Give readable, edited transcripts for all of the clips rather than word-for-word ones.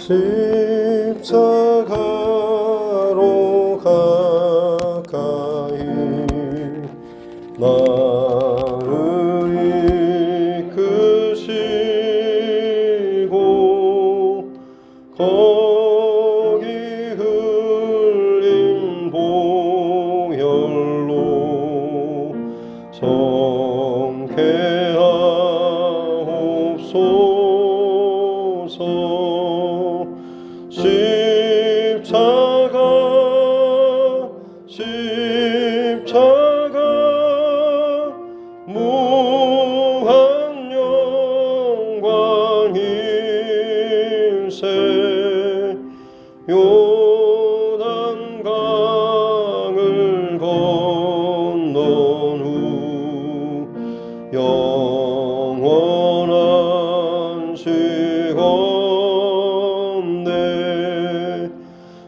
십자가로 가까이 나를 이끄시고 거기 흘린 보혈로 정케 하옵소서. 십자가 무한 영광일세. 요단강을 건넌 후 영원한 시건대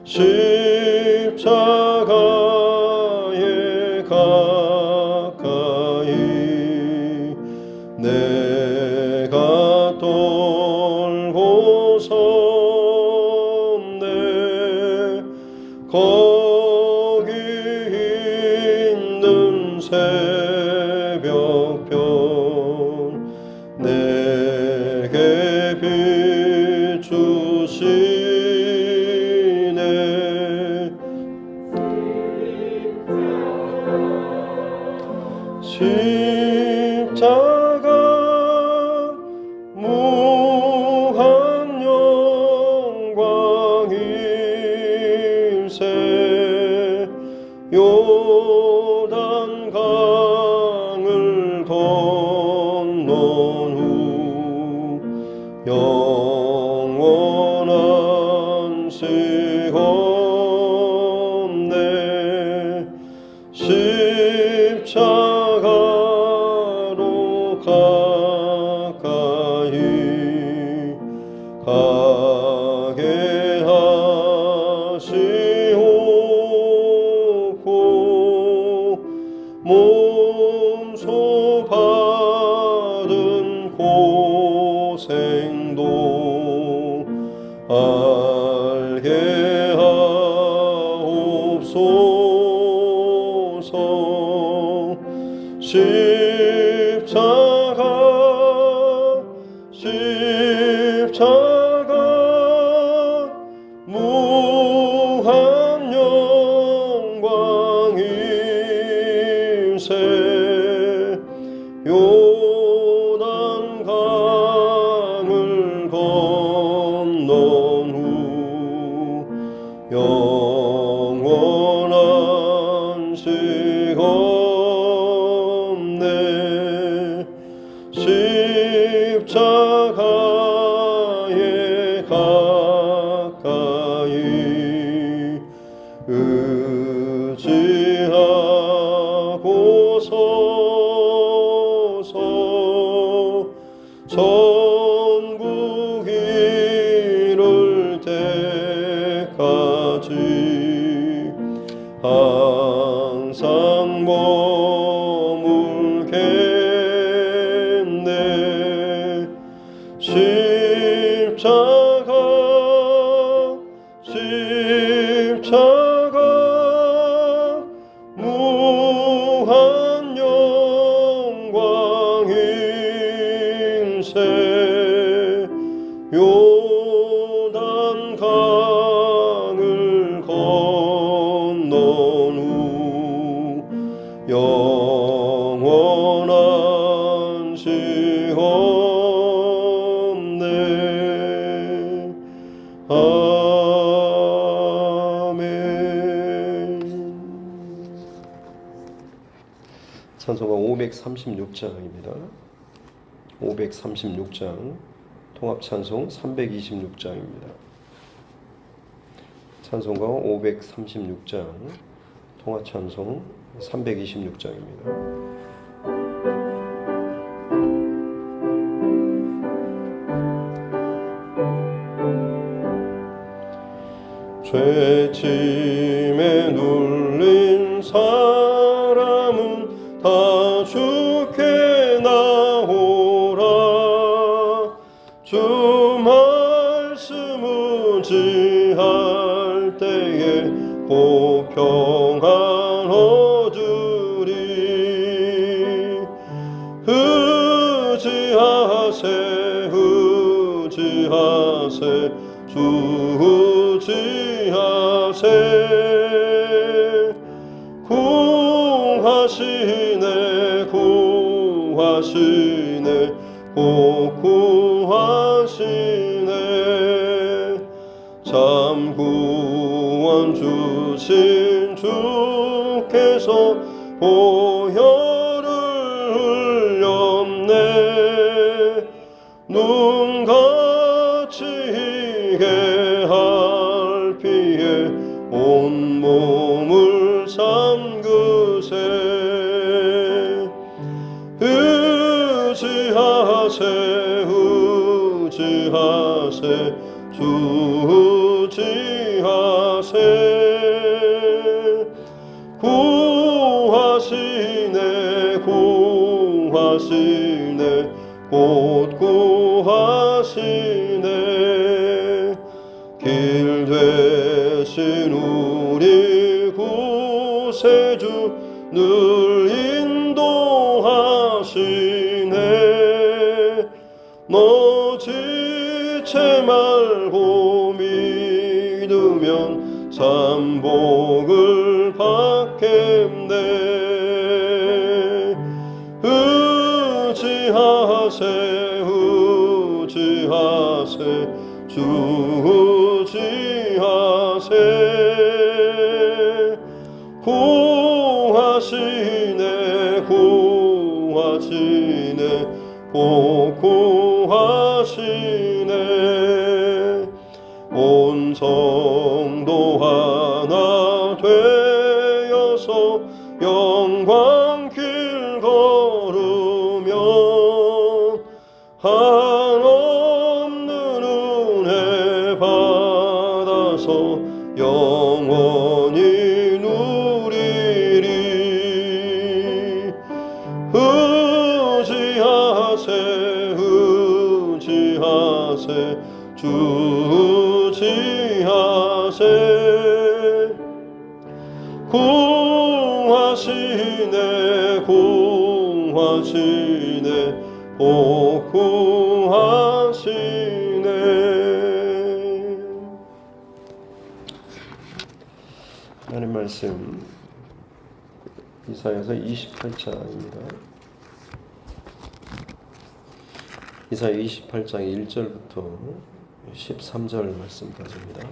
십자가에 가까이 내가 떨고 섰네. 거기 있는 새벽별 내게 비추시네. 십자가 무한 영광일세. 요단강을 건넌 후 영원한 시건대 십자가로 가까이 가게 하시옵고 몸소 받은 고생도 알게 하옵소서. 십자가 무한 영광일세. 요단강을 건넌 후 영원한 시건대 십자가에 가까이 의지하고 서서 천국 이룰 때까지 항상 머물겠네. 십자가 무한 영광일세. 요단강을 건넌 후 영원한 시건대 아멘. 찬송가 536장입니다. 536장 통합찬송 326장입니다. 찬송가 536장 통합찬송 326장입니다. 죄짐에 눌린 사람은 다 주께 나오라. 주 말씀은 의지할 때에 곧 평안 얻으리. 의지하세 의지하세 주 의지하세. 구하시네 구하시네 곧 구하시네. 참 구원 주신 주께서 보혈을 흘렸네. 눈같이 희게 할 피에 온몸을 삼그세. 의지하세 의지하세 주 의지하세. 구하시네 구하시네 곧 구하시네. 길 되신 우리 구세주 늘 인도하시네. 너 지체 말고 믿으면 참 복을 받겠네. 의지하세 의지하세 주 의지하세. 구하시네 구하시네 곧 구하시네. 온 성도 하나 되어서 영광 길 걸으면 한없는 은혜 받아서 영원히 누리리. 의지하세 의지하세 주 의지하세. 구하시네 구하시네 곧 구하시네. 하나님 말씀 이사야서 28장입니다. 이사야 28장 1절부터 13절 말씀까지입니다.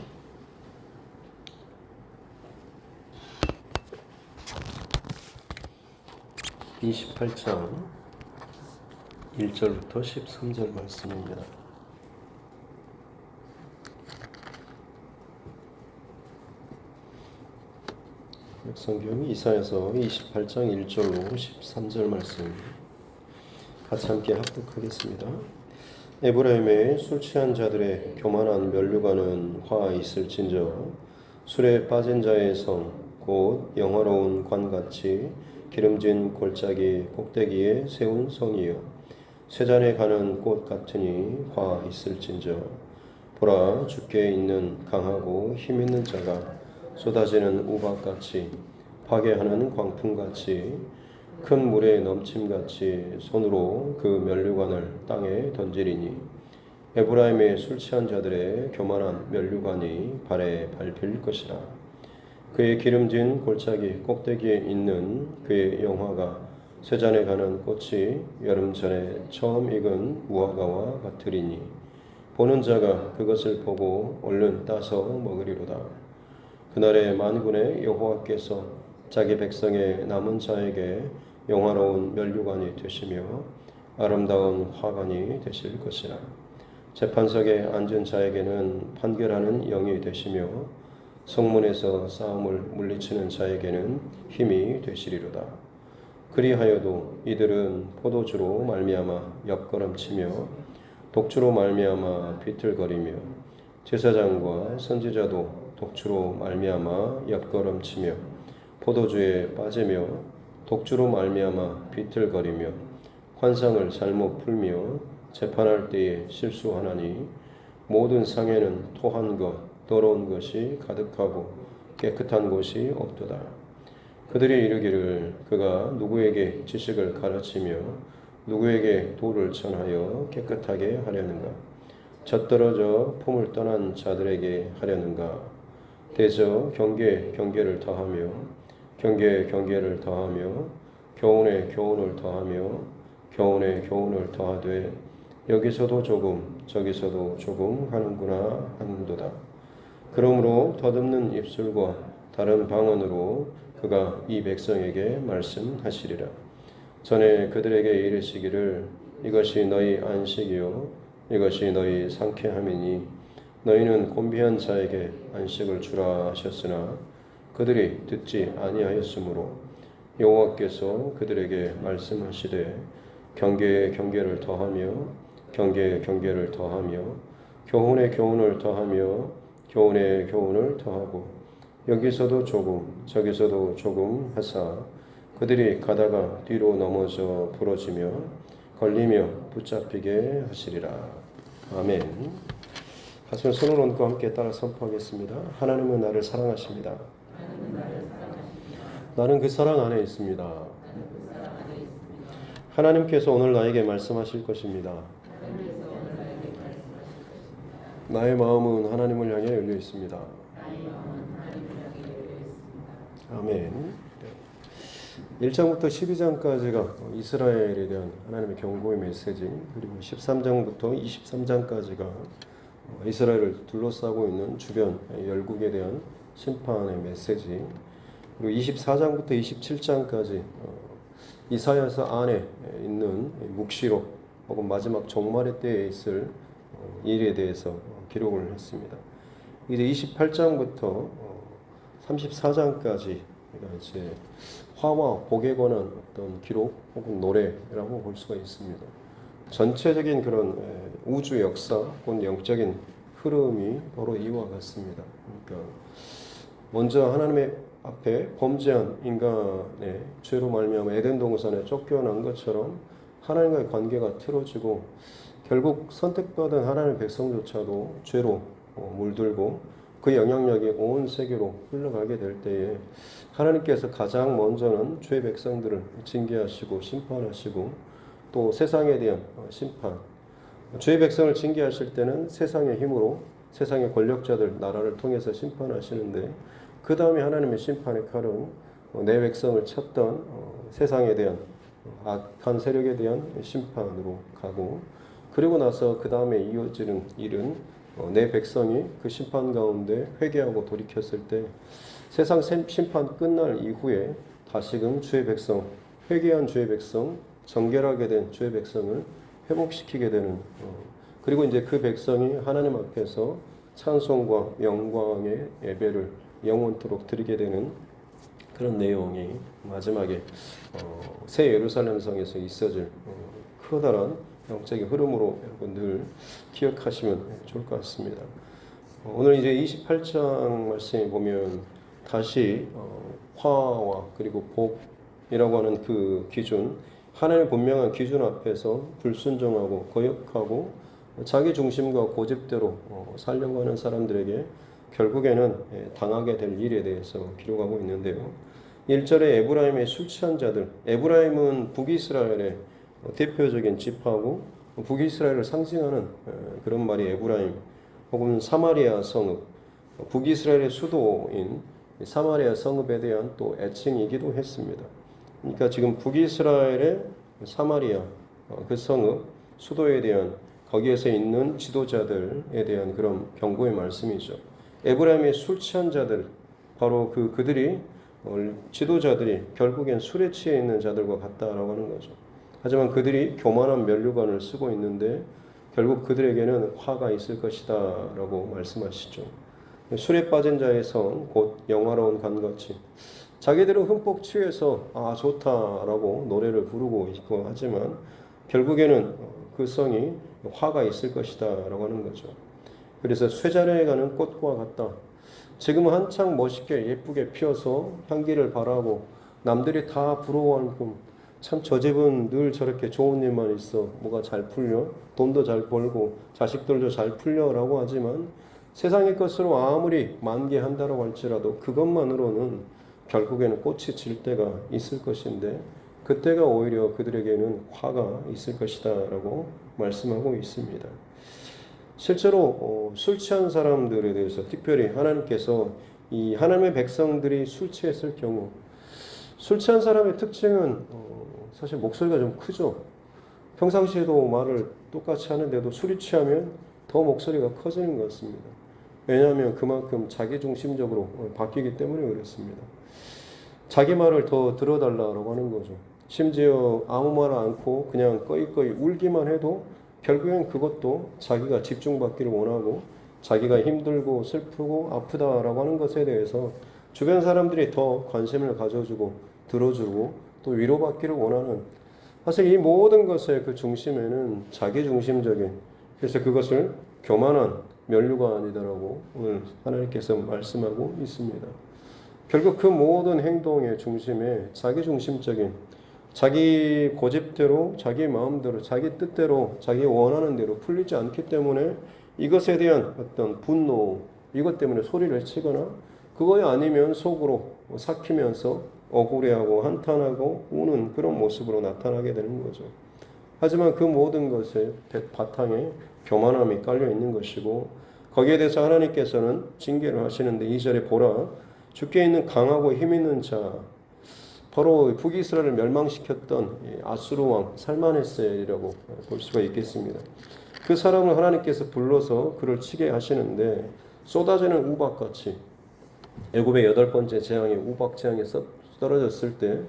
(28장) 1절부터 13절 말씀입니다. 성경 이사야서 28장 1절로 13절 말씀 같이 함께 합독하겠습니다. 에브라임의 술 취한 자들의 교만한 면류관은 화 있을진저 술에 빠진 자의 성 곧 영화로운 관같이 기름진 골짜기 꼭대기에 세운 성이여 쇠잔에 가는 꽃 같으니 화 있을진저. 보라 주께 있는 강하고 힘 있는 자가 쏟아지는 우박같이 파괴하는 광풍같이 큰 물에 넘침같이 손으로 그 면류관을 땅에 던지리니 에브라임의 술 취한 자들의 교만한 면류관이 발에 밟힐 것이라. 그의 기름진 골짜기 꼭대기에 있는 그의 영화가 쇠잔에 가는 꽃이 여름전에 처음 익은 무화과와 같으리니 보는 자가 그것을 보고 얼른 따서 먹으리로다. 그날에 만군의 여호와께서 자기 백성의 남은 자에게 영화로운 면류관이 되시며 아름다운 화관이 되실 것이라. 재판석에 앉은 자에게는 판결하는 영이 되시며 성문에서 싸움을 물리치는 자에게는 힘이 되시리로다. 그리하여도 이들은 포도주로 말미암아 옆걸음치며 독주로 말미암아 비틀거리며 제사장과 선지자도 독주로 말미암아 옆걸음치며 포도주에 빠지며 독주로 말미암아 비틀거리며 환상을 잘못 풀며 재판할 때에 실수하나니 모든 상에는 토한 것, 더러운 것이 가득하고 깨끗한 곳이 없도다. 그들이 이르기를 그가 누구에게 지식을 가르치며 누구에게 도를 전하여 깨끗하게 하려는가? 젖떨어져 품을 떠난 자들에게 하려는가? 대저 경계를 더하며 경계를 더하며 교훈에 교훈을 더하며 교훈에 교훈을 더하되 여기서도 조금 저기서도 조금 하는구나 하는도다. 그러므로 더듬는 입술과 다른 방언으로 그가 이 백성에게 말씀하시리라. 전에 그들에게 이르시기를 이것이 너희 안식이요 이것이 너희 상쾌함이니 너희는 곤비한 자에게 안식을 주라 하셨으나 그들이 듣지 아니하였으므로 여호와께서 그들에게 말씀하시되 경계에 경계를 더하며 경계에 경계를 더하며 교훈에 교훈을 더하며 교훈에 교훈을 더하고 여기서도 조금 저기서도 조금 하사 그들이 가다가 뒤로 넘어져 부러지며 걸리며 붙잡히게 하시리라. 아멘. 가슴에 손을 얹고 함께 따라 선포하겠습니다. 하나님은 나를 사랑하십니다. 나는 그 사랑 안에 있습니다. 하나님께서 오늘 나에게 말씀하실 것입니다. 나의 마음은 하나님을 향해 열려 있습니다. 아멘. 1장부터 12장까지가 이스라엘에 대한 하나님의 경고의 메시지, 그리고 13장부터 23장까지가 이스라엘을 둘러싸고 있는 주변 열국에 대한 심판의 메시지, 그리고 24장부터 27장까지 이사야서 안에 있는 묵시록 혹은 마지막 종말의 때에 있을 일에 대해서 기록을 했습니다. 이제 28장부터 34장까지 이제 화와 복에 관한 어떤 기록 혹은 노래라고 볼 수가 있습니다. 전체적인 그런 우주 역사 혹은 영적인 흐름이 바로 이와 같습니다. 그러니까 먼저 하나님의 앞에 범죄한 인간의 죄로 말미암아 에덴 동산에 쫓겨난 것처럼 하나님과의 관계가 틀어지고 결국 선택받은 하나님의 백성조차도 죄로 물들고 그 영향력이 온 세계로 흘러가게 될 때에 하나님께서 가장 먼저는 죄 백성들을 징계하시고 심판하시고 또 세상에 대한 심판, 죄 백성을 징계하실 때는 세상의 힘으로 세상의 권력자들 나라를 통해서 심판하시는데 그 다음에 하나님의 심판의 칼은 내 백성을 쳤던 세상에 대한 악한 세력에 대한 심판으로 가고 그리고 나서 그 다음에 이어지는 일은 내 백성이 그 심판 가운데 회개하고 돌이켰을 때 세상 심판 끝날 이후에 다시금 주의 백성, 회개한 주의 백성, 정결하게 된 주의 백성을 회복시키게 되는 그리고 이제 그 백성이 하나님 앞에서 찬송과 영광의 예배를 영원토록 드리게 되는 그런 내용이 마지막에 새 예루살렘 성에서 있어질 커다란 영적인 흐름으로 여러분 늘 기억하시면 좋을 것 같습니다. 오늘 이제 28장 말씀에 보면 다시 화와 그리고 복이라고 하는 그 기준, 하나님의 분명한 기준 앞에서 불순종하고 거역하고 자기 중심과 고집대로 살려고 하는 사람들에게 결국에는 당하게 될 일에 대해서 기록하고 있는데요. 1절에 에브라임의 술 취한 자들, 에브라임은 북이스라엘의 대표적인 지파고 북이스라엘을 상징하는 그런 말이 에브라임 혹은 사마리아 성읍, 북이스라엘의 수도인 사마리아 성읍에 대한 또 애칭이기도 했습니다. 그러니까 지금 북이스라엘의 사마리아 그 성읍 수도에 대한 거기에서 있는 지도자들에 대한 그런 경고의 말씀이죠. 에브라임의 술 취한 자들, 바로 그들이 지도자들이 결국엔 술에 취해 있는 자들과 같다라고 하는 거죠. 하지만 그들이 교만한 면류관을 쓰고 있는데 결국 그들에게는 화가 있을 것이다 라고 말씀하시죠. 술에 빠진 자의 성 곧 영화로운 간같이 자기들은 흠뻑 취해서 좋다라고 노래를 부르고 있고 하지만 결국에는 그 성이 화가 있을 것이다 라고 하는 거죠. 그래서 쇠자루에 가는 꽃과 같다. 지금은 한창 멋있게 예쁘게 피어서 향기를 발하고 남들이 다 부러워하는 꿈, 참 저 집은 늘 저렇게 좋은 일만 있어. 뭐가 잘 풀려. 돈도 잘 벌고 자식들도 잘 풀려라고 하지만 세상의 것으로 아무리 만개한다고 할지라도 그것만으로는 결국에는 꽃이 질 때가 있을 것인데 그때가 오히려 그들에게는 화가 있을 것이다라고 말씀하고 있습니다. 실제로 술 취한 사람들에 대해서 특별히 하나님께서 이 하나님의 백성들이 술 취했을 경우 술 취한 사람의 특징은 사실 목소리가 좀 크죠. 평상시에도 말을 똑같이 하는데도 술이 취하면 더 목소리가 커지는 것 같습니다. 왜냐하면 그만큼 자기중심적으로 바뀌기 때문에 그렇습니다. 자기 말을 더 들어달라고 하는 거죠. 심지어 아무 말 않고 그냥 꺼이꺼이 울기만 해도 결국엔 그것도 자기가 집중받기를 원하고 자기가 힘들고 슬프고 아프다라고 하는 것에 대해서 주변 사람들이 더 관심을 가져주고 들어주고 또 위로받기를 원하는 사실 이 모든 것의 그 중심에는 자기중심적인 그래서 그것을 교만한 면류가 아니다라고 오늘 하나님께서 말씀하고 있습니다. 결국 그 모든 행동의 중심에 자기중심적인 자기 고집대로 자기 마음대로 자기 뜻대로 자기 원하는 대로 풀리지 않기 때문에 이것에 대한 어떤 분노 이것 때문에 소리를 치거나 그거에 아니면 속으로 삭히면서 억울해하고 한탄하고 우는 그런 모습으로 나타나게 되는 거죠. 하지만 그 모든 것의 바탕에 교만함이 깔려 있는 것이고 거기에 대해서 하나님께서는 징계를 하시는데 2절에 보라 주께 있는 강하고 힘 있는 자 바로 북이스라엘을 멸망시켰던 아수르 왕 살마네셀이라고 볼 수가 있겠습니다. 그 사람을 하나님께서 불러서 그를 치게 하시는데 쏟아지는 우박같이 애굽의 8번째 재앙이 우박 재앙이 떨어졌을 때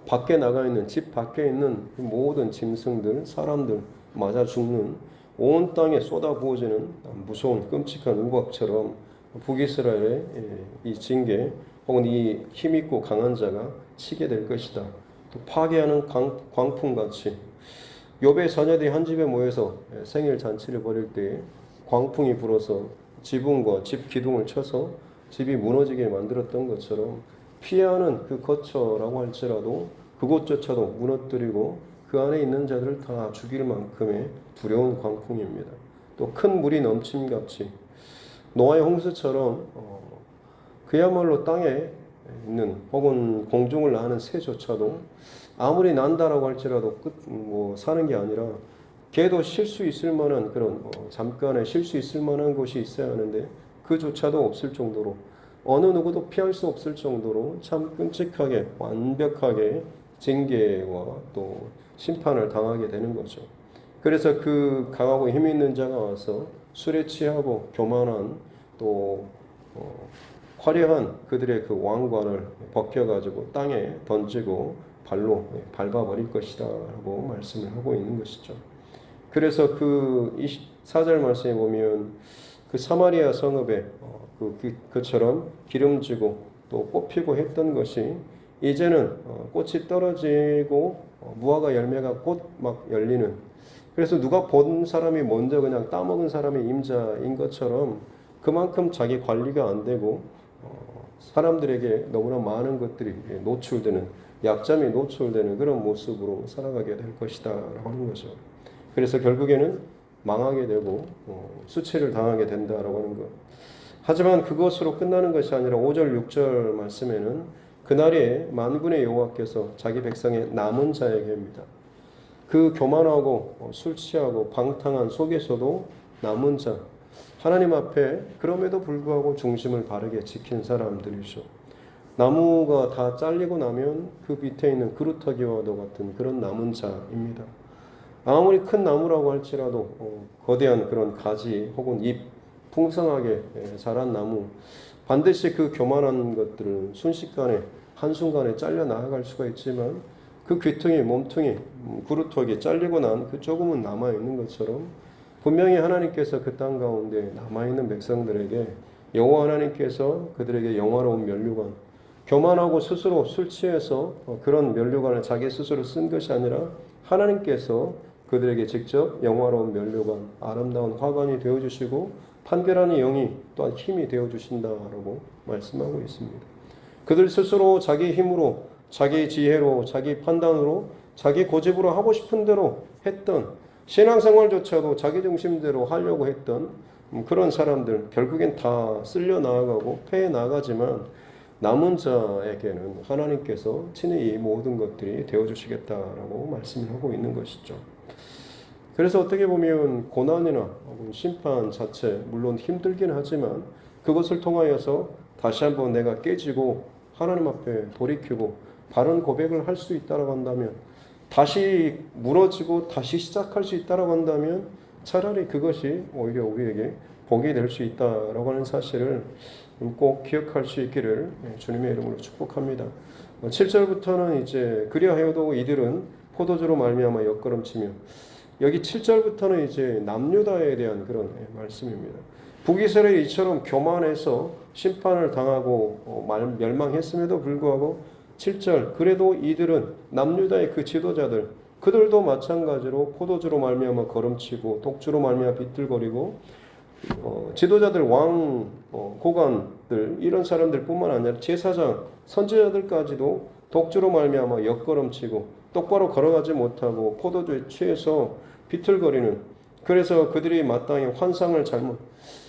밖에 나가 있는 집 밖에 있는 모든 짐승들 사람들 맞아 죽는 온 땅에 쏟아부어지는 무서운 끔찍한 우박처럼 북이스라엘의 이 징계 혹은 이 힘있고 강한 자가 치게 될 것이다. 또 파괴하는 광풍같이 욥의 자녀들이 한 집에 모여서 생일 잔치를 벌일 때 광풍이 불어서 지붕과 집 기둥을 쳐서 집이 무너지게 만들었던 것처럼 피하는 그 거처라고 할지라도 그곳조차도 무너뜨리고 그 안에 있는 자들을 다 죽일 만큼의 두려운 광풍입니다. 또 큰 물이 넘침같이 노아의 홍수처럼 그야말로 땅에 있는 혹은 공중을 나는 새조차도 아무리 난다라고 할지라도 사는 게 아니라 걔도 쉴 수 있을 만한 그런 잠깐에 쉴 수 있을 만한 곳이 있어야 하는데 그조차도 없을 정도로 어느 누구도 피할 수 없을 정도로 참 끔찍하게 완벽하게 징계와 또 심판을 당하게 되는 거죠. 그래서 그 강하고 힘 있는 자가 와서 술에 취하고 교만한 또 화려한 그들의 그 왕관을 벗겨가지고 땅에 던지고 발로 밟아버릴 것이다 라고 말씀을 하고 있는 것이죠. 그래서 그 24절 말씀에 보면 그 사마리아 성읍에 그처럼 기름지고 또 꽃피고 했던 것이 이제는 꽃이 떨어지고 무화과 열매가 곧 막 열리는 그래서 누가 본 사람이 먼저 그냥 따먹은 사람이 임자인 것처럼 그만큼 자기 관리가 안 되고 사람들에게 너무나 많은 것들이 노출되는 약점이 노출되는 그런 모습으로 살아가게 될 것이다 라고 하는 거죠. 그래서 결국에는 망하게 되고 수치를 당하게 된다라고 하는 것. 하지만 그것으로 끝나는 것이 아니라 5절 6절 말씀에는 그날에 만군의 여호와께서 자기 백성의 남은 자에게 합니다. 그 교만하고 술 취하고 방탕한 속에서도 남은 자 하나님 앞에 그럼에도 불구하고 중심을 바르게 지킨 사람들이죠. 나무가 다 잘리고 나면 그 밑에 있는 그루터기와도 같은 그런 남은 자입니다. 아무리 큰 나무라고 할지라도 거대한 그런 가지 혹은 잎 풍성하게 자란 나무 반드시 그 교만한 것들은 순식간에 한순간에 잘려 나아갈 수가 있지만 그 귀퉁이 몸퉁이 그루터기 잘리고 난 그 조금은 남아있는 것처럼 분명히 하나님께서 그 땅 가운데 남아있는 백성들에게 여호와 하나님께서 그들에게 영화로운 면류관 교만하고 스스로 술 취해서 그런 면류관을 자기 스스로 쓴 것이 아니라 하나님께서 그들에게 직접 영화로운 면류관 아름다운 화관이 되어주시고 판결하는 영이 또한 힘이 되어주신다라고 말씀하고 있습니다. 그들 스스로 자기 힘으로 자기 지혜로, 자기 판단으로, 자기 고집으로 하고 싶은 대로 했던, 신앙생활조차도 자기 중심대로 하려고 했던 그런 사람들 결국엔 다 쓸려 나가고 패해 나가지만, 남은 자에게는 하나님께서 친히 이 모든 것들이 되어주시겠다라고 말씀을 하고 있는 것이죠. 그래서 어떻게 보면 고난이나 혹은 심판 자체 물론 힘들긴 하지만, 그것을 통하여서 다시 한번 내가 깨지고 하나님 앞에 돌이키고 바른 고백을 할 수 있다고 한다면, 다시 무너지고 다시 시작할 수 있다고 한다면, 차라리 그것이 오히려 우리에게 복이 될 수 있다라고 하는 사실을 꼭 기억할 수 있기를 주님의 이름으로 축복합니다. 7절부터는 이제 그리하여도 이들은 포도주로 말미암아 엿걸음치며, 여기 7절부터는 이제 남유다에 대한 그런 말씀입니다. 북이스라엘이 이처럼 교만해서 심판을 당하고 멸망했음에도 불구하고 7절, 그래도 이들은 남유다의 그 지도자들, 그들도 마찬가지로 포도주로 말미암아 걸음치고 독주로 말미암아 비틀거리고, 지도자들, 왕, 고관들, 이런 사람들뿐만 아니라 제사장, 선지자들까지도 독주로 말미암아 엿걸음치고 똑바로 걸어가지 못하고 포도주에 취해서 비틀거리는, 그래서 그들이 마땅히 환상을 잘못,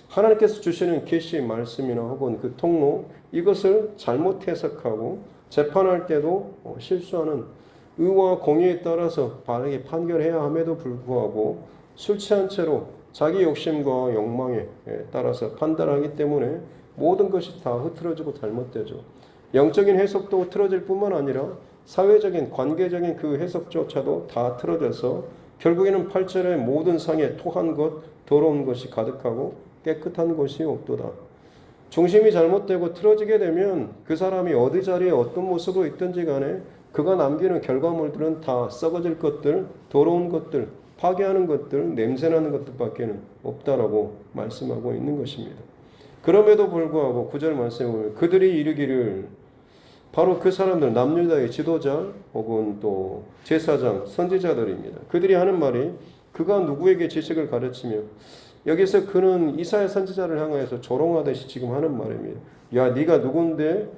하나님께서 주시는 계시 말씀이나 혹은 그 통로, 이것을 잘못 해석하고 재판할 때도 실수하는, 의와 공의에 따라서 바르게 판결해야 함에도 불구하고 술 취한 채로 자기 욕심과 욕망에 따라서 판단하기 때문에 모든 것이 다 흐트러지고 잘못되죠. 영적인 해석도 흐트러질 뿐만 아니라 사회적인, 관계적인 그 해석조차도 다 틀어져서 결국에는 8절에 모든 상에 토한 것, 더러운 것이 가득하고 깨끗한 것이 없도다. 중심이 잘못되고 틀어지게 되면 그 사람이 어디 자리에 어떤 모습으로 있든지 간에 그가 남기는 결과물들은 다 썩어질 것들, 더러운 것들, 파괴하는 것들, 냄새나는 것들밖에는 없다라고 말씀하고 있는 것입니다. 그럼에도 불구하고 9절 말씀에 보면 그들이 이르기를, 바로 그 사람들, 남유다의 지도자 혹은 또 제사장, 선지자들입니다. 그들이 하는 말이, 그가 누구에게 지식을 가르치며, 여기서 그는 이사야 선지자를 향하여서 조롱하듯이 지금 하는 말입니다. 야, 네가 누군데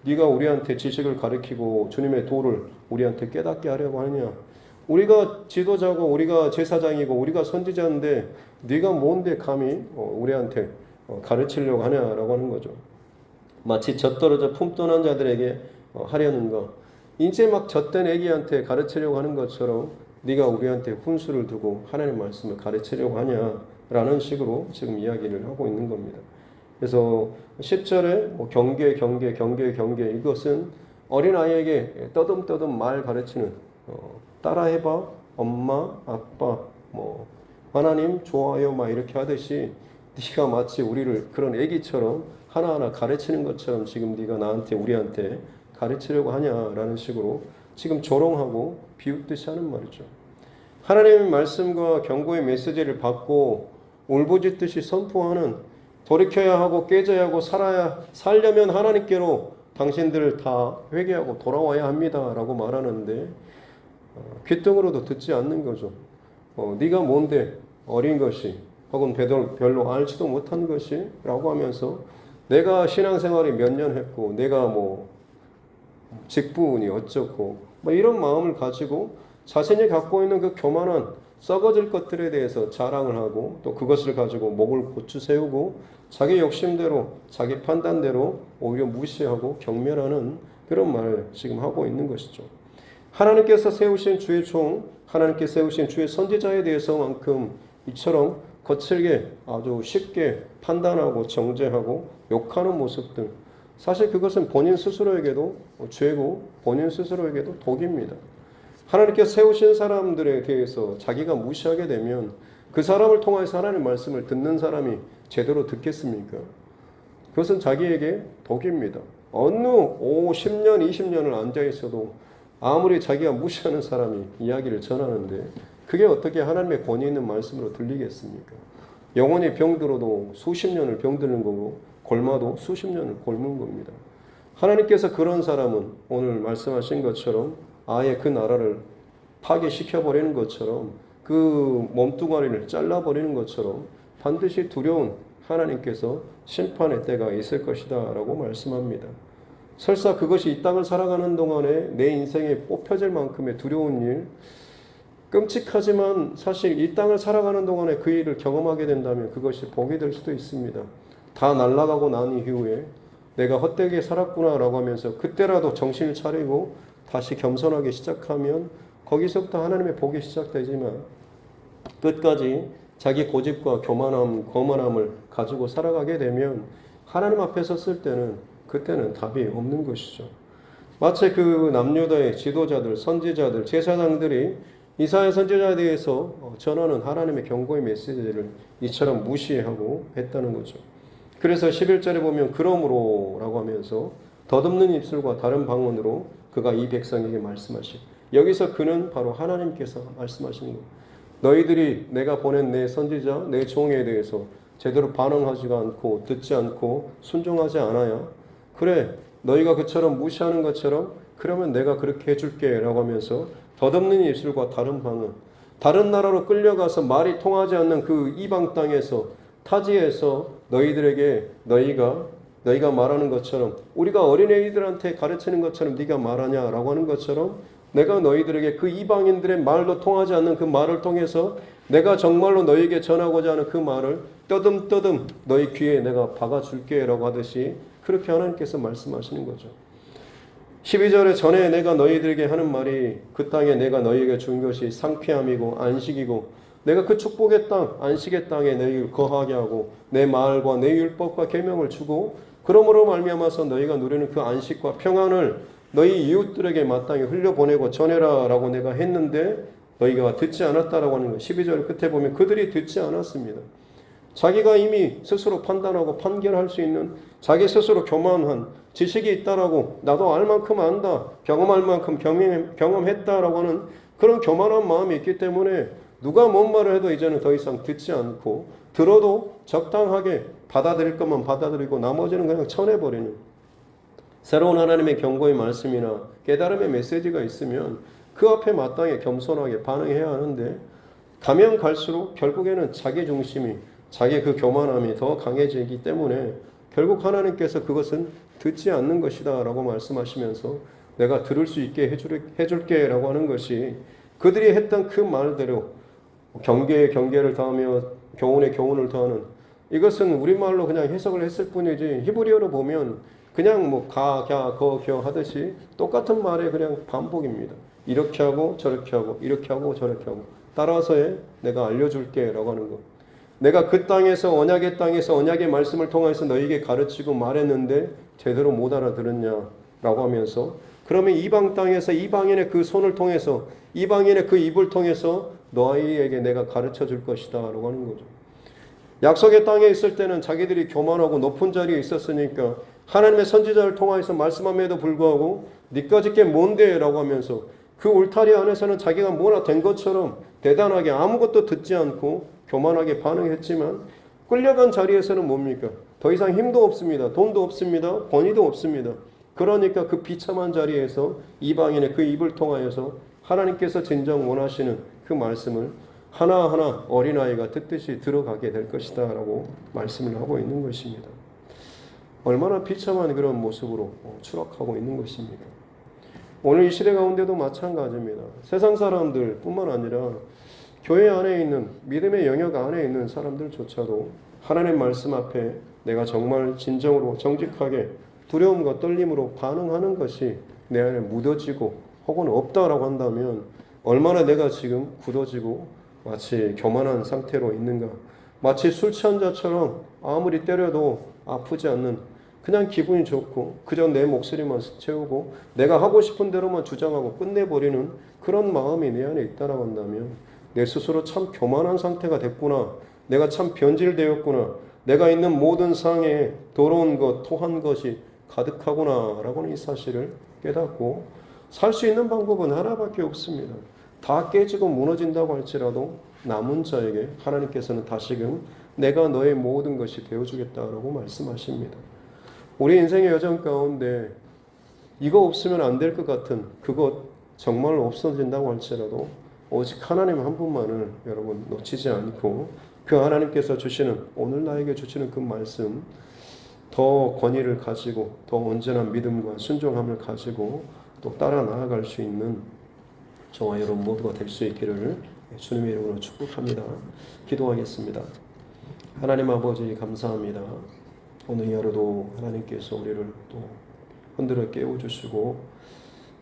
네가 우리한테 지식을 가르치고 주님의 도를 우리한테 깨닫게 하려고 하느냐. 우리가 지도자고 우리가 제사장이고 우리가 선지자인데 네가 뭔데 감히 우리한테 가르치려고 하냐라고 하는 거죠. 마치 젖떨어져 품 떠난 자들에게 하려는가. 이제 막 젖된 애기한테 가르치려고 하는 것처럼 네가 우리한테 훈수를 두고 하나님의 말씀을 가르치려고 하냐라는 식으로 지금 이야기를 하고 있는 겁니다. 그래서 10절에 경계 이것은 어린아이에게 떠듬떠듬 말 가르치는, 따라해봐, 엄마, 아빠, 하나님 좋아요 막 이렇게 하듯이 네가 마치 우리를 그런 애기처럼 하나하나 가르치는 것처럼 지금 네가 나한테, 우리한테 가르치려고 하냐라는 식으로 지금 조롱하고 비웃듯이 하는 말이죠. 하나님의 말씀과 경고의 메시지를 받고 울부짖듯이 선포하는, 돌이켜야 하고 깨져야 하고 살려면 하나님께로 당신들 다 회개하고 돌아와야 합니다 라고 말하는데 귓등으로도 듣지 않는 거죠. 네가 뭔데 어린 것이 혹은 별로 알지도 못한 것이 라고 하면서, 내가 신앙생활이 몇 년 했고 내가 직분이 어쩌고 이런 마음을 가지고 자신이 갖고 있는 그 교만한 썩어질 것들에 대해서 자랑을 하고 또 그것을 가지고 목을 고추 세우고 자기 욕심대로 자기 판단대로 오히려 무시하고 경멸하는 그런 말을 지금 하고 있는 것이죠. 하나님께서 세우신 주의 종, 하나님께 세우신 주의 선지자에 대해서만큼 이처럼 거칠게 아주 쉽게 판단하고 정죄하고 욕하는 모습들, 사실 그것은 본인 스스로에게도 죄고 본인 스스로에게도 독입니다. 하나님께 세우신 사람들에 대해서 자기가 무시하게 되면 그 사람을 통해서 하나님의 말씀을 듣는 사람이 제대로 듣겠습니까? 그것은 자기에게 독입니다. 어느 10년, 20년을 앉아있어도 아무리 자기가 무시하는 사람이 이야기를 전하는데 그게 어떻게 하나님의 권위 있는 말씀으로 들리겠습니까? 영혼이 병들어도 수십 년을 병드는 거고 골마도 수십 년을 곪는 겁니다. 하나님께서 그런 사람은 오늘 말씀하신 것처럼 아예 그 나라를 파괴시켜버리는 것처럼 그 몸뚱아리를 잘라버리는 것처럼 반드시 두려운 하나님께서 심판의 때가 있을 것이다 라고 말씀합니다. 설사 그것이 이 땅을 살아가는 동안에 내 인생에 뽑혀질 만큼의 두려운 일, 끔찍하지만 사실 이 땅을 살아가는 동안에 그 일을 경험하게 된다면 그것이 복이 될 수도 있습니다. 다 날아가고 난 이후에 내가 헛되게 살았구나라고 하면서 그때라도 정신을 차리고 다시 겸손하게 시작하면 거기서부터 하나님의 복이 시작되지만 끝까지 자기 고집과 교만함, 거만함을 가지고 살아가게 되면 하나님 앞에 섰을 때는 그때는 답이 없는 것이죠. 마치 그 남유다의 지도자들, 선지자들, 제사장들이 이사야 선지자에 대해서 전하는 하나님의 경고의 메시지를 이처럼 무시하고 했다는 거죠. 그래서 11절에 보면 그러므로 라고 하면서 덧없는 입술과 다른 방언으로 그가 이 백성에게 말씀하시고, 여기서 그는 바로 하나님께서 말씀하시는 거예요. 너희들이 내가 보낸 내 선지자, 내 종에 대해서 제대로 반응하지가 않고 듣지 않고 순종하지 않아야, 그래 너희가 그처럼 무시하는 것처럼 그러면 내가 그렇게 해줄게 라고 하면서 덧없는 입술과 다른 방언, 다른 나라로 끌려가서 말이 통하지 않는 그 이방 땅에서 타지에서 너희들에게 너희가 말하는 것처럼, 우리가 어린애들한테 가르치는 것처럼 네가 말하냐라고 하는 것처럼 내가 너희들에게 그 이방인들의 말로 통하지 않는 그 말을 통해서 내가 정말로 너희에게 전하고자 하는 그 말을 떠듬떠듬 너희 귀에 내가 박아줄게 라고 하듯이 그렇게 하나님께서 말씀하시는 거죠. 12절에 전에 내가 너희들에게 하는 말이 그 땅에 내가 너희에게 준 것이 상쾌함이고 안식이고 내가 그 축복의 땅, 안식의 땅에 너희를 거하게 하고 내 말과 내 율법과 계명을 주고 그러므로 말미암아서 너희가 누리는 그 안식과 평안을 너희 이웃들에게 마땅히 흘려보내고 전해라 라고 내가 했는데 너희가 듣지 않았다라고 하는 거예요. 12절 끝에 보면 그들이 듣지 않았습니다. 자기가 이미 스스로 판단하고 판결할 수 있는, 자기 스스로 교만한 지식이 있다라고, 나도 알 만큼 안다, 경험할 만큼 경험했다라고 하는 그런 교만한 마음이 있기 때문에 누가 뭔 말을 해도 이제는 더 이상 듣지 않고, 들어도 적당하게 받아들일 것만 받아들이고 나머지는 그냥 쳐내버리는, 새로운 하나님의 경고의 말씀이나 깨달음의 메시지가 있으면 그 앞에 마땅히 겸손하게 반응해야 하는데, 가면 갈수록 결국에는 자기 중심이, 자기 그 교만함이 더 강해지기 때문에 결국 하나님께서 그것은 듣지 않는 것이다 라고 말씀하시면서 내가 들을 수 있게 해줄게 라고 하는 것이, 그들이 했던 그 말대로 경계에 경계를 더하며 교훈에 교훈을 더하는, 이것은 우리말로 그냥 해석을 했을 뿐이지 히브리어로 보면 그냥 뭐 가, 갸, 거, 겨 하듯이 똑같은 말의 그냥 반복입니다. 이렇게 하고 저렇게 하고 이렇게 하고 저렇게 하고 따라서에 내가 알려줄게 라고 하는 것. 내가 그 땅에서 언약의 땅에서 언약의 말씀을 통해서 너희에게 가르치고 말했는데 제대로 못 알아들었냐 라고 하면서, 그러면 이방 땅에서 이방인의 그 손을 통해서, 이방인의 그 입을 통해서 너희에게 내가 가르쳐 줄 것이다 라고 하는 거죠. 약속의 땅에 있을 때는 자기들이 교만하고 높은 자리에 있었으니까 하나님의 선지자를 통해서 말씀함에도 불구하고 니까짓 게 뭔데 라고 하면서 그 울타리 안에서는 자기가 뭐나 된 것처럼 대단하게 아무것도 듣지 않고 교만하게 반응했지만, 끌려간 자리에서는 뭡니까? 더 이상 힘도 없습니다. 돈도 없습니다. 권위도 없습니다. 그러니까 그 비참한 자리에서 이방인의 그 입을 통하여서 하나님께서 진정 원하시는 그 말씀을 하나하나 어린아이가 듣듯이 들어가게 될 것이다 라고 말씀을 하고 있는 것입니다. 얼마나 비참한 그런 모습으로 추락하고 있는 것입니다. 오늘 이 시대 가운데도 마찬가지입니다. 세상 사람들 뿐만 아니라 교회 안에 있는, 믿음의 영역 안에 있는 사람들조차도 하나님의 말씀 앞에 내가 정말 진정으로 정직하게 두려움과 떨림으로 반응하는 것이 내 안에 묻어지고 혹은 없다라고 한다면 얼마나 내가 지금 굳어지고 마치 교만한 상태로 있는가. 마치 술 취한 자처럼 아무리 때려도 아프지 않는, 그냥 기분이 좋고 그저 내 목소리만 채우고 내가 하고 싶은 대로만 주장하고 끝내버리는 그런 마음이 내 안에 있다라고 한다면 내 스스로 참 교만한 상태가 됐구나, 내가 참 변질되었구나, 내가 있는 모든 상에 더러운 것, 토한 것이 가득하구나 라고 하는 이 사실을 깨닫고 살 수 있는 방법은 하나밖에 없습니다. 다 깨지고 무너진다고 할지라도 남은 자에게 하나님께서는 다시금 내가 너의 모든 것이 되어주겠다라고 말씀하십니다. 우리 인생의 여정 가운데 이거 없으면 안 될 것 같은 그것 정말로 없어진다고 할지라도 오직 하나님 한 분만을 여러분 놓치지 않고 그 하나님께서 주시는, 오늘 나에게 주시는 그 말씀 더 권위를 가지고 더 온전한 믿음과 순종함을 가지고 또 따라 나아갈 수 있는 저와 여러분 모두가 될 수 있기를 주님의 이름으로 축복합니다. 기도하겠습니다. 하나님 아버지 감사합니다. 오늘 하루도 하나님께서 우리를 또 흔들어 깨워주시고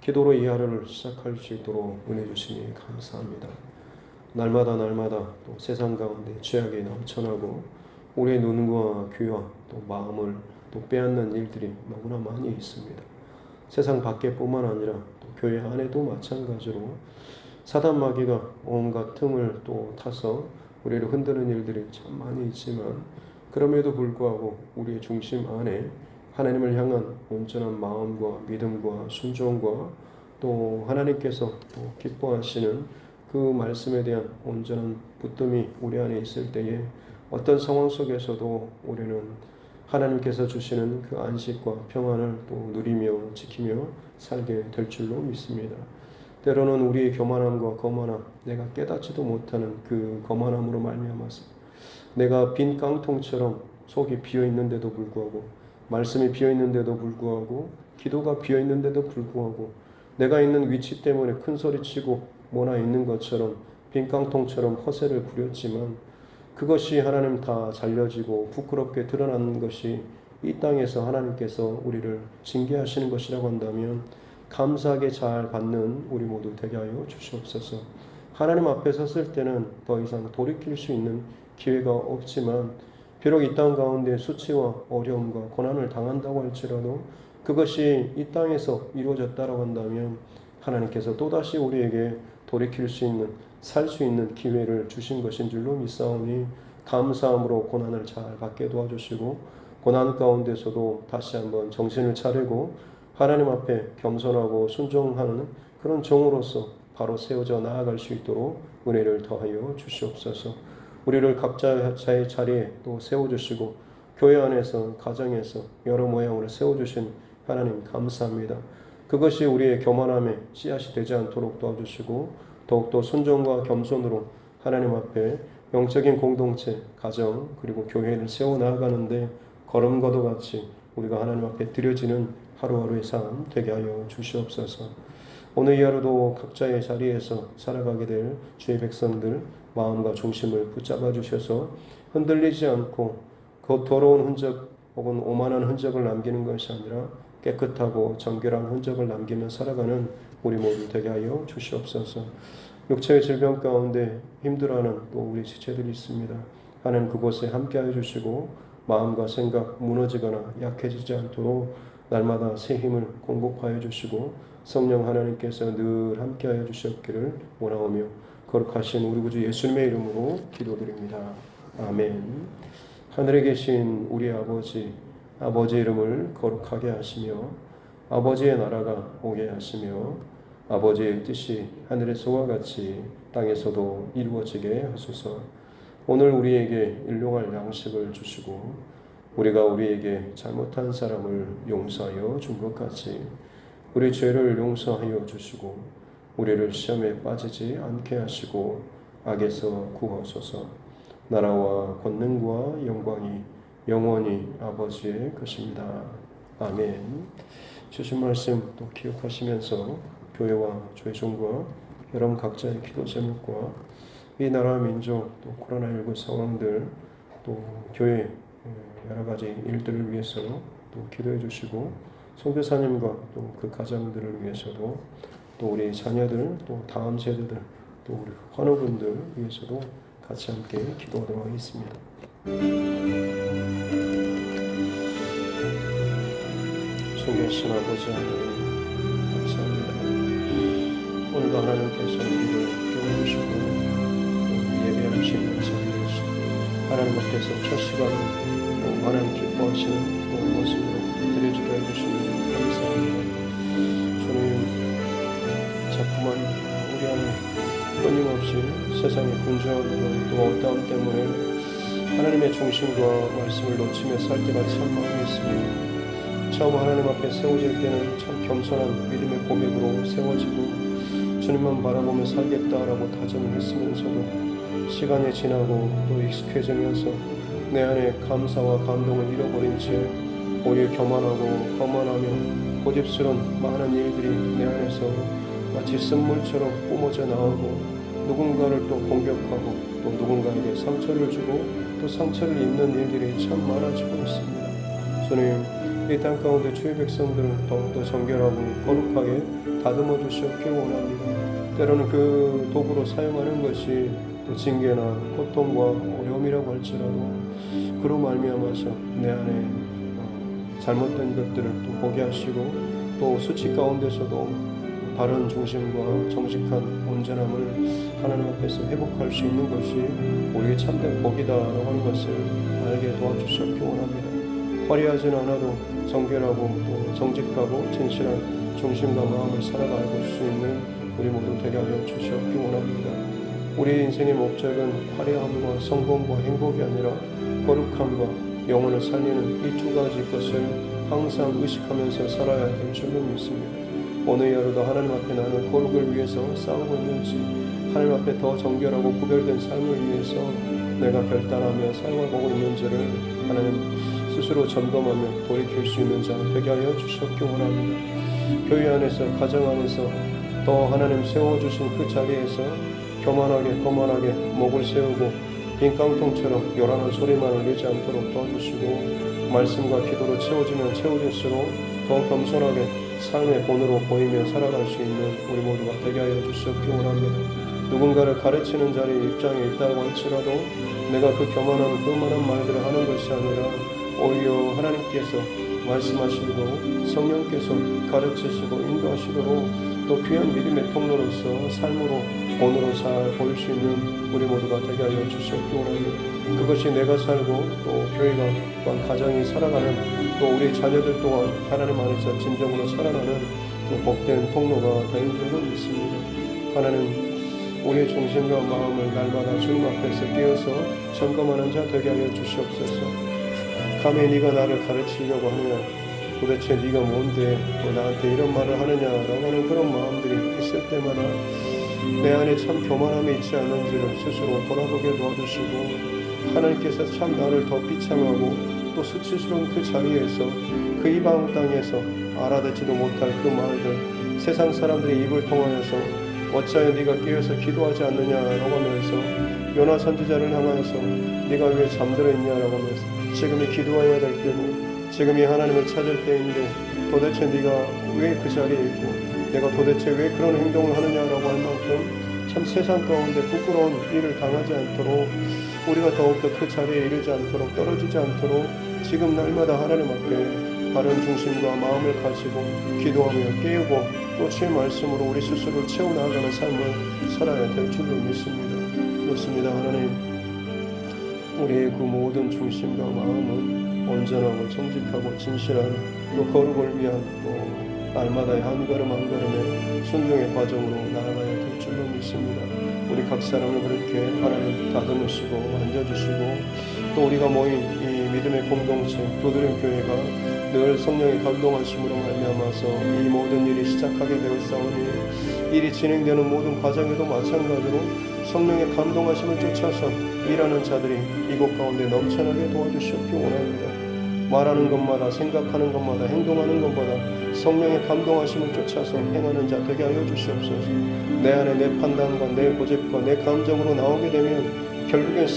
기도로 이 하루를 시작할 수 있도록 은혜 주시니 감사합니다. 날마다 또 세상 가운데 죄악이 넘쳐나고 우리의 눈과 귀와 또 마음을 또 빼앗는 일들이 너무나 많이 있습니다. 세상 밖에뿐만 아니라 또 교회 안에도 마찬가지로 사단 마귀가 온갖 틈을 또 타서 우리를 흔드는 일들이 참 많이 있지만 그럼에도 불구하고 우리의 중심 안에 하나님을 향한 온전한 마음과 믿음과 순종과 또 하나님께서 또 기뻐하시는 그 말씀에 대한 온전한 붙듦이 우리 안에 있을 때에 어떤 상황 속에서도 우리는 하나님께서 주시는 그 안식과 평안을 또 누리며 지키며 살게 될 줄로 믿습니다. 때로는 우리의 교만함과 거만함, 내가 깨닫지도 못하는 그 거만함으로 말미암아서 내가 빈 깡통처럼 속이 비어 있는데도 불구하고 말씀이 비어 있는데도 불구하고 기도가 비어 있는데도 불구하고 내가 있는 위치 때문에 큰 소리치고 모나 있는 것처럼 빈 깡통처럼 허세를 부렸지만 그것이 하나님 다 잘려지고 부끄럽게 드러나는 것이 이 땅에서 하나님께서 우리를 징계하시는 것이라고 한다면 감사하게 잘 받는 우리 모두 되게 하여 주시옵소서. 하나님 앞에 섰을 때는 더 이상 돌이킬 수 있는 기회가 없지만 비록 이 땅 가운데 수치와 어려움과 고난을 당한다고 할지라도 그것이 이 땅에서 이루어졌다고 한다면 하나님께서 또다시 우리에게 돌이킬 수 있는 살 수 있는 기회를 주신 것인 줄로 믿사오니 감사함으로 고난을 잘 받게 도와주시고 고난 가운데서도 다시 한번 정신을 차리고 하나님 앞에 겸손하고 순종하는 그런 종으로서 바로 세워져 나아갈 수 있도록 은혜를 더하여 주시옵소서. 우리를 각자의 자리에 또 세워주시고 교회 안에서 가정에서 여러 모양으로 세워주신 하나님 감사합니다. 그것이 우리의 교만함의 씨앗이 되지 않도록 도와주시고 더욱더 순종과 겸손으로 하나님 앞에 영적인 공동체, 가정 그리고 교회를 세워나가는데 걸음과도 같이 우리가 하나님 앞에 드려지는 하루하루의 삶 되게 하여 주시옵소서. 오늘 이 하루도 각자의 자리에서 살아가게 될 주의 백성들 마음과 중심을 붙잡아 주셔서 흔들리지 않고 그 더러운 흔적 혹은 오만한 흔적을 남기는 것이 아니라 깨끗하고 정결한 흔적을 남기며 살아가는 우리 모두 되게 하여 주시옵소서. 육체의 질병 가운데 힘들어하는 또 우리 지체들이 있습니다. 하나님 그곳에 함께하여 주시고 마음과 생각 무너지거나 약해지지 않도록 날마다 새 힘을 공급하여 주시고 성령 하나님께서 늘 함께하여 주셨기를 원하오며 거룩하신 우리 구주 예수님의 이름으로 기도드립니다. 아멘. 하늘에 계신 우리 아버지, 아버지의 이름을 거룩하게 하시며 아버지의 나라가 오게 하시며 아버지의 뜻이 하늘에서와 같이 땅에서도 이루어지게 하소서. 오늘 우리에게 일용할 양식을 주시고 우리가 우리에게 잘못한 사람을 용서하여 준 것 같이 우리 죄를 용서하여 주시고 우리를 시험에 빠지지 않게 하시고 악에서 구하소서. 나라와 권능과 영광이 영원히 아버지의 것입니다. 아멘. 주신 말씀 또 기억하시면서 교회와 주의 종과 여러분 각자의 기도 제목과 이 나라 민족 또 코로나19 상황들 또 교회 여러 가지 일들을 위해서 또 기도해 주시고 선교사님과 또 그 가정들을 위해서도 또 우리 자녀들 또 다음 세대들 또 우리 환우분들 위해서도 같이 함께 기도하도록 하겠습니다. 존귀하신 아버지 하나님 감사합니다. 오늘도 하나님께서 우리를 깨워주시고 예배할 수 있는 자리에서 하나님 앞에서 첫 시간 하나님 기뻐하시는 모습으로 드려지게 해주시니 감사합니다. 주님 자꾸만 우리 안에 끊임없이 세상의 분주함과 또 어떠함 때문에 하나님의 중심과 말씀을 놓치며 살 때가 참 많이 있습니다. 처음 하나님 앞에 세워질 때는 참 겸손한 믿음의 고백으로 세워지고 주님만 바라보며 살겠다라고 다짐을 했으면서도 시간이 지나고 또 익숙해지면서 내 안에 감사와 감동을 잃어버린 채 오히려 교만하고 거만하며 고집스러운 많은 일들이 내 안에서 마치 쓴물처럼 뿜어져 나오고 누군가를 또 공격하고 또 누군가에게 상처를 주고 또 상처를 입는 일들이 참 많아지고 있습니다. 주님, 이 땅 가운데 주의 백성들을 더욱더 정결하고 거룩하게 다듬어 주시옵기 원합니다. 때로는 그 도구로 사용하는 것이 또 징계나 고통과 어려움이라고 할지라도 그로 말미암아서 내 안에 잘못된 것들을 또 보게 하시고 또 수치 가운데서도 바른 중심과 정직한 온전함을 하나님 앞에서 회복할 수 있는 것이 우리의 참된 복이다라고 하는 것을 알게 도와주시옵기 원합니다. 화려하진 않아도 정결하고 또 정직하고 진실한 중심과 마음을 살아갈 수 있는 우리 모두 되게 하여 주시옵기 원합니다. 우리 인생의 목적은 화려함과 성공과 행복이 아니라 거룩함과 영혼을 살리는 이 두 가지 것을 항상 의식하면서 살아야 될 줄로 믿습니다. 어느 여로도 하나님 앞에 나는 거룩을 위해서 싸우고 있는지, 하나님 앞에 더 정결하고 구별된 삶을 위해서 내가 결단하며 살아가고 있는지를 하나님 스스로 점검하며 돌이킬 수 있는 자 되게 하여 주시옵기 원합니다. 교회 안에서, 가정 안에서 더 하나님 세워주신 그 자리에서 교만하게 거만하게 목을 세우고 빈 깡통처럼 요란한 소리만을 내지 않도록 도와주시고 말씀과 기도로 채워지면 채워질수록 더 겸손하게 삶의 본으로 보이며 살아갈 수 있는 우리 모두가 되게 하여 주시옵기 원합니다. 누군가를 가르치는 자리에 입장에 있다고 할지라도 내가 그 교만한 그만한 말들을 하는 것이 아니라 오히려 하나님께서 말씀하시고 성령께서 가르치시고 인도하시도록 또 귀한 믿음의 통로로서 삶으로 본으로 잘 보일 수 있는 우리 모두가 되게 하여 주시옵기 원합니다. 그것이 내가 살고 또 교회가 또한 가정이 살아가는 또 우리 자녀들 또한 하나님 안에서 진정으로 살아가는 또 복된 통로가 되는 줄로 믿습니다. 하나님, 우리의 중심과 마음을 날마다 주님 앞에서 깨어서 점검하는 자 되게 하여 주시옵소서. 감히 네가 나를 가르치려고 하느냐, 도대체 네가 뭔데 또 나한테 이런 말을 하느냐라고 하는 그런 마음들이 있을 때마다 내 안에 참 교만함이 있지 않는지를 스스로 돌아보게 도와주시고 하나님께서 참 나를 더 비참하고 또 수치스러운 그 자리에서 그 이방 땅에서 알아듣지도 못할 그 말들 세상 사람들의 입을 통하여서 어찌하여 네가 깨어서 기도하지 않느냐라고 하면서 요나 선지자를 향하여서 네가 왜 잠들어 있냐라고 하면서 지금이 기도해야 될 때고 지금이 하나님을 찾을 때인데 도대체 네가 왜 그 자리에 있고 내가 도대체 왜 그런 행동을 하느냐라고 할 만큼 참 세상 가운데 부끄러운 일을 당하지 않도록 우리가 더욱더 그 자리에 이르지 않도록 떨어지지 않도록 지금 날마다 하나님 앞에 바른 중심과 마음을 가지고 기도하며 깨우고 또 주의 말씀으로 우리 스스로를 채워나가는 삶을 살아야 될 줄로 믿습니다. 그렇습니다. 하나님, 우리의 그 모든 중심과 마음은 온전하고 정직하고 진실한 또 거룩을 위한 또 날마다의 한 걸음 한 걸음의 순종의 과정으로 나아가야 될 줄로 믿습니다. 우리 각 사람을 그렇게 하나님 다듬으시고 만져주시고 또 우리가 모인 이 믿음의 공동체 도드림 교회가 늘 성령의 감동하심으로 말미암아서 이 모든 일이 시작하게 되었사오니 일이 진행되는 모든 과정에도 마찬가지로 성령의 감동하심을 쫓아서 일하는 자들이 이곳 가운데 넘쳐나게 도와주시옵기 원합니다. 말하는 것마다 생각하는 것마다 행동하는 것마다 성령의 감동하심을 쫓아서 행하는 자 되게 하여 주시옵소서. 내 안에 내 판단과 내 고집과 내 감정으로 나오게 되면 결국엔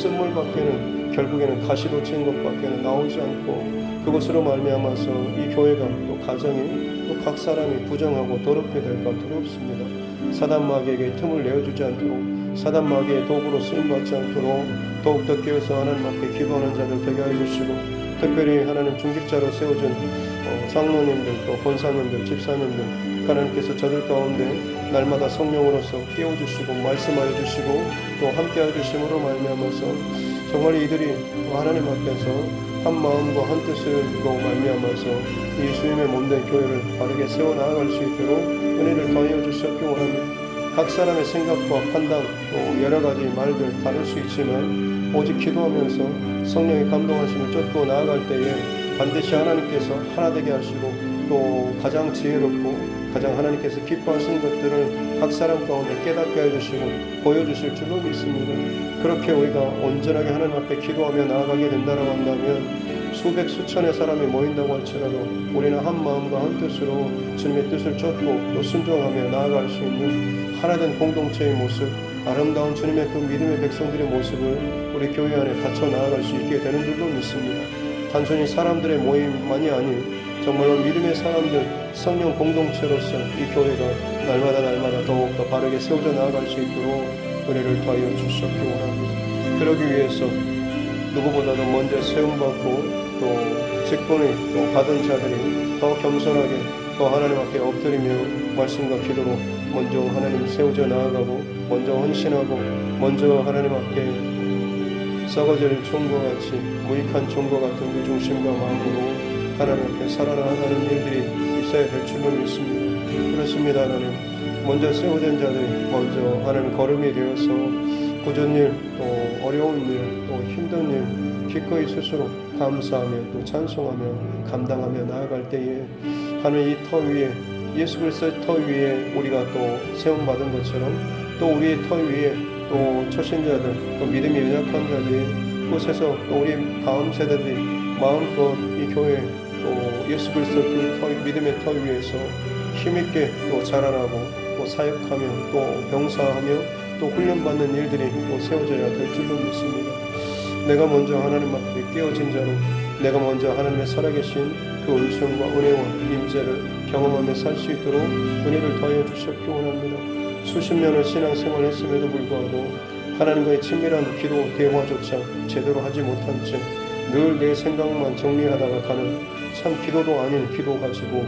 결국에는 가시돋친 것밖에는 나오지 않고 그것으로 말미암아서 이 교회가 또 가정이 또 각 사람이 부정하고 더럽게 될까 두렵습니다. 사단 마귀에게 틈을 내어주지 않도록 사단 마귀의 도구로 쓰임받지 않도록 더욱더 깨어서 하나님 앞에 기도하는 자들 되게 하여 주시고 특별히 하나님 중직자로 세워준 장로님들 또 권사님들 집사님들 하나님께서 저들 가운데 날마다 성령으로서 깨워주시고 말씀하여 주시고 또 함께하여 주심으로 말미암아서 정말 이들이 하나님 앞에서 한 마음과 한 뜻으로 말미암아서 이 주님의 몸된 교회를 바르게 세워나갈 수 있도록 은혜를 더하여 주시옵기 원합니다. 각 사람의 생각과 판단 또 여러 가지 말들 다를 수 있지만 오직 기도하면서 성령의 감동하심을 쫓고 나아갈 때에 반드시 하나님께서 하나 되게 하시고 또 가장 지혜롭고 가장 하나님께서 기뻐하시는 것들을 각 사람 가운데 깨닫게 해주시고 보여주실 줄로 믿습니다. 그렇게 우리가 온전하게 하나님 앞에 기도하며 나아가게 된다고 한다면 수백 수천의 사람이 모인다고 할지라도 우리는 한 마음과 한 뜻으로 주님의 뜻을 쫓고 또 순종하며 나아갈 수 있는 하나된 공동체의 모습, 아름다운 주님의 그 믿음의 백성들의 모습을 우리 교회 안에 갖춰 나아갈 수 있게 되는 줄로 믿습니다. 단순히 사람들의 모임만이 아닌 정말로 믿음의 사람들, 성령 공동체로서 이 교회가 날마다 더욱더 바르게 세워져 나아갈 수 있도록 은혜를 더하여 주시옵기 원합니다. 그러기 위해서 누구보다도 먼저 세움받고 또 직분을 또 받은 자들이 더 겸손하게 또 하나님 앞에 엎드리며 말씀과 기도로 먼저 하나님 세워져 나아가고 먼저 헌신하고 먼저 하나님 앞에 썩어질 종과 같이 무익한 종과 같은 그 중심과 마음으로 하나님 앞에 살아나가는 일들이 있어야 될 줄로 믿습니다. 그렇습니다. 하나님 먼저 세워진 자들이 먼저 하나님 거름이 되어서 굳은 일, 또 어려운 일, 또 힘든 일 기꺼이 스스로 감사하며 또 찬송하며 감당하며 나아갈 때에 하나님 이 터 위에 예수 그리스도의 터 위에 우리가 또 세움받은 것처럼 또 우리의 터 위에 또 초신자들 또 믿음이 연약한 자들 곳에서 또 우리 다음 세대들이 마음껏 이 교회 또 예수 그리스도 그 터, 믿음의 터 위에서 힘있게 또 자라나고 또 사역하며 또 병사하며 또 훈련받는 일들이 또 세워져야 될 줄로 믿습니다. 내가 먼저 하나님 앞에 깨어진 자로 내가 먼저 하나님의 살아계신 그 은총과 은혜와 임재를 경험하며 살 수 있도록 은혜를 더하여 주셨기 원합니다. 수십 년을 신앙생활을 했음에도 불구하고 하나님과의 친밀한 기도 대화조차 제대로 하지 못한 채 늘 내 생각만 정리하다가 가는 참 기도도 아닌 기도 가지고